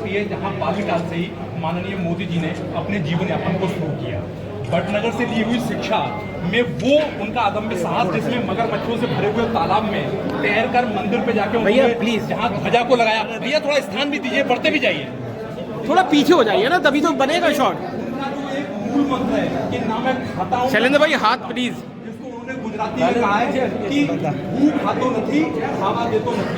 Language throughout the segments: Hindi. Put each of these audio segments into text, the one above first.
पार्टी है जहां बाल्यकाल से ही माननीय मोदी जी ने अपने जीवन यापन को शुरू किया। भटनगर से ली हुई शिक्षा में वो उनका अदम्य साहस, जिसमें मगरमच्छों से भरे हुए तालाब में तैरकर मंदिर पे जाके भैया प्लीज जहां ध्वजा को लगाया। भैया थोड़ा स्थान भी दीजिए, बढ़ते भी जाइए, थोड़ा पीछे हो जाइए ना, तभी तो बनेगा शॉट। उनका जो एक मूल मंत्र है कि ना मैं खाता हूं, शैलेंद्र भाई हाथ प्लीज। जिसको उन्होंने गुजराती में कहा है कि भूख खातो नहीं खावा देतो नहीं,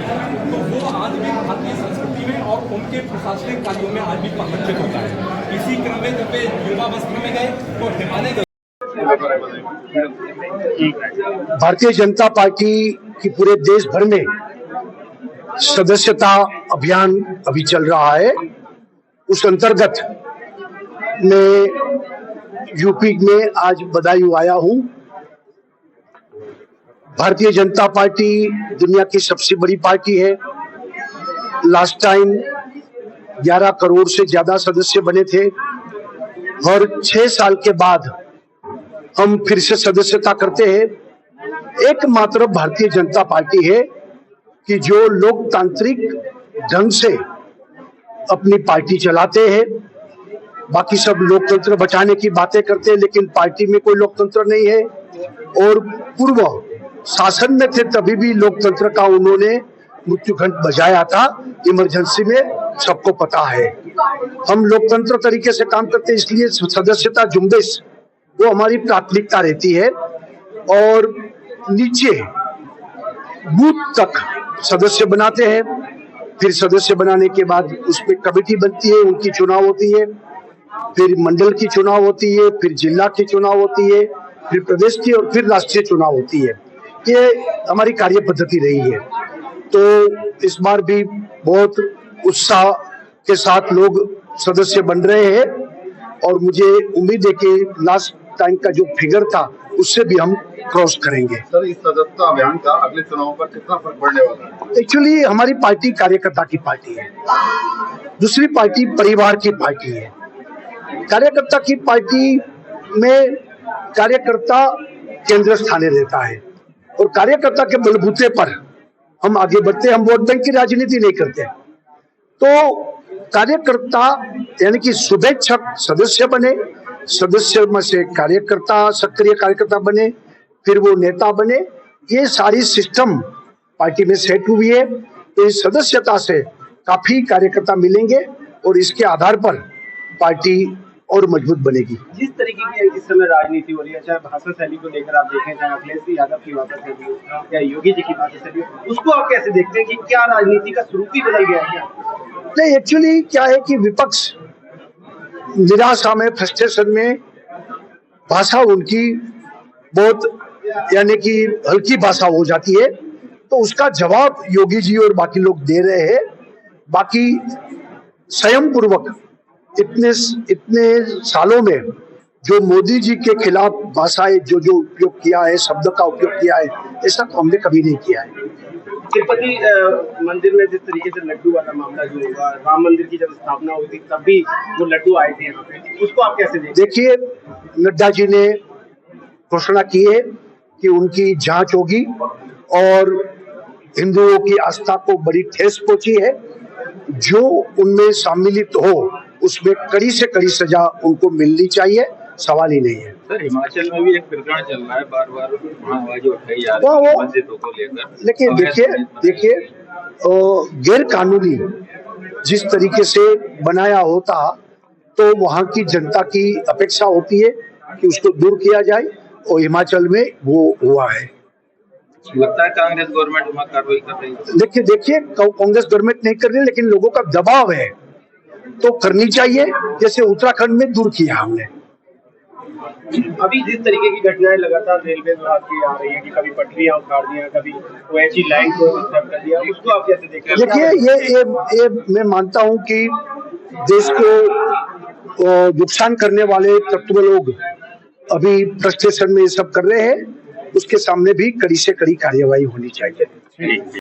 तो वो आज भी भारतीय संस्कृति में और उनके प्रशासनिक कार्यों में आज भी परिलक्षित होता है। इसी क्रम में जब वे युवावस्था में गए तो हिमालय गए। भारतीय जनता पार्टी की पूरे देश भर में सदस्यता अभियान अभी चल रहा है। उस अंतर्गत मैं यूपी में आज बदायूं आया हूं। भारतीय जनता पार्टी दुनिया की सबसे बड़ी पार्टी है। लास्ट टाइम 11 करोड़ से ज्यादा सदस्य बने थे और 6 साल के बाद हम फिर से सदस्यता करते हैं। एकमात्र भारतीय जनता पार्टी है कि जो लोकतांत्रिक ढंग से अपनी पार्टी चलाते हैं। बाकी सब लोकतंत्र बचाने की बातें करते हैं, लेकिन पार्टी में कोई लोकतंत्र नहीं है। और पूर्व शासन में थे तभी भी लोकतंत्र का उन्होंने मृत्यु घंट बजाया था इमरजेंसी में, सबको पता है। हम लोकतंत्र तरीके से काम करते हैं, इसलिए सदस्यता झुंबेश वो हमारी प्राथमिकता रहती है। और नीचे बूथ तक सदस्य बनाते हैं, फिर सदस्य बनाने के बाद उसमें कमेटी बनती है, उनकी चुनाव होती है, फिर मंडल की चुनाव होती है, फिर जिला की चुनाव होती है, फिर प्रदेश की और फिर राष्ट्रीय चुनाव होती है। ये हमारी कार्य पद्धति रही है। तो इस बार भी बहुत उत्साह के साथ लोग सदस्य बन रहे हैं और मुझे उम्मीद है कि लास्ट टाइम का जो फिगर था उससे भी हम क्रॉस करेंगे। सर, इस सदस्यता अभियान का अगले चुनाव पर कितना फर्क पड़ने वाला है? एक्चुअली हमारी पार्टी कार्यकर्ता की पार्टी है, दूसरी पार्टी परिवार की पार्टी है। कार्यकर्ता की पार्टी में कार्यकर्ता केंद्र स्थाने रहता है और कार्यकर्ता के बलबूते पर हम आगे बढ़ते हैं। हम वोट बैंक की राजनीति नहीं करते। तो कार्यकर्ता यानी कि शुभेच्छक सदस्य बने, सदस्य में से कार्यकर्ता, सक्रिय कार्यकर्ता बने, फिर वो नेता बने। ये सारी सिस्टम पार्टी में सेट हुई है। तो इस सदस्यता से काफी कार्यकर्ता मिलेंगे और इसके आधार पर पार्टी और मजबूत बनेगी। जिस तरीके की इस समय राजनीति हो रही है, चाहे भाषा शैली को लेकर आप देखें, चाहे अखिलेश यादव की भाषा शैली हो या योगी जी की भाषा शैली हो, उसको आप कैसे देखते हैं कि क्या राजनीति का स्वरूप ही बदल गया है क्या? नहीं, एक्चुअली क्या है कि विपक्ष निराशा में, फ्रस्ट्रेशन में, भाषा उनकी बहुत यानी कि हल्की भाषा हो जाती है, तो उसका जवाब योगी जी और बाकी लोग दे रहे हैं। बाकी संयम पूर्वक इतने सालों में जो मोदी जी के खिलाफ भाषाएं जो उपयोग किया है, शब्द का उपयोग किया है, ऐसा तो हमने कभी नहीं किया है। तिरुपति मंदिर में जिस तरीके से लड्डू वाला मामला जो हुआ, राम मंदिर की जब स्थापना हुई थी तब भी वो लड्डू आए थे यहाँ पे, उसको आप कैसे देखते? देखिए, नड्डा जी ने घोषणा की है कि उनकी जांच होगी और हिंदुओं की आस्था को बड़ी ठेस पहुंची है। जो उनमें सम्मिलित हो उसमें कड़ी से कड़ी सजा उनको मिलनी चाहिए, सवाल ही नहीं है। सर, हिमाचल में भी एक प्रकरण चल रहा है, बार बार आवाजें उठाई जा रही है मस्जिदों को लेकर। लेकिन देखिए गैर कानूनी जिस तरीके से बनाया होता तो वहाँ की जनता की अपेक्षा होती है कि उसको दूर किया जाए और हिमाचल में वो हुआ है। लगता है कांग्रेस गवर्नमेंट वहाँ कार्रवाई कर रही है। देखिए कांग्रेस गवर्नमेंट नहीं कर रही, लेकिन लोगों का दबाव है तो करनी चाहिए। जैसे उत्तराखंड में दूर किया हमने। अभी जिस तरीके की घटनाएं लगातार रेलवे विभाग की आ रही है कि कभी पटरियां उखाड़ दिया, कभी वो ऐसी लाइन को डिस्टर्ब कर दिया, उसको आप कैसे देखते हैं? देखिए ये मैं मानता हूं कि देश को नुकसान करने वाले तत्व लोग अभी फ्रस्ट्रेशन में ये सब कर रहे हैं। उसके सामने भी कड़ी से कड़ी कार्यवाही होनी चाहिए।